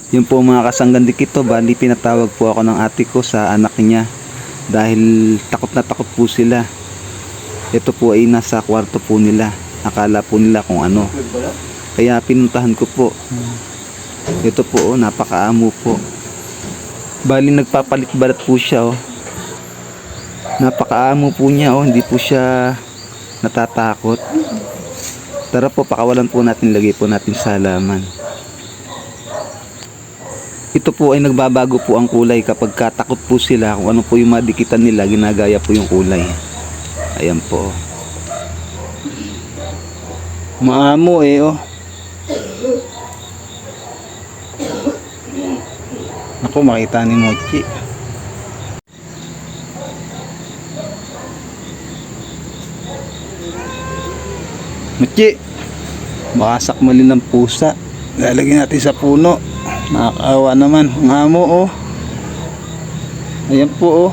Yun po mga kasanggandik, bali pinatawag po ako ng ate ko sa anak niya dahil takot na takot po sila. Ito po ay nasa kwarto po nila, akala po nila kung ano, kaya pinuntahan ko po. Ito po napakaamo po, bali nagpapalit balat po siya napakaamo po niya hindi po siya natatakot. Tara po, pakawalan po natin, lagay po natin sa halaman. Ito po ay nagbabago po ang kulay kapag katakot po sila, kung ano po yung madikitan nila, ginagaya po yung kulay. Ayan po. Maamo Ako, makita ni Mochi. Mochi, baka sakmalin ng pusa. Lalagyan natin sa puno. Nakakaawa naman ang amo Ayan po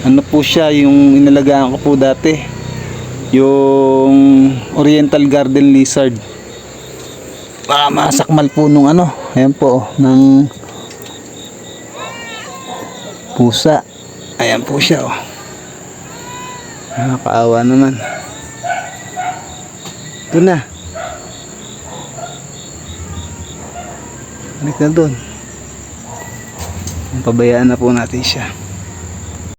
Ano po siya, yung inalagaan ko po dati, yung Oriental Garden Lizard. Baka masakmal po nung ayan po ng pusa. Ayan po siya Nakakaawa naman. Ito na. Balik na doon. Pabayaan na po natin siya.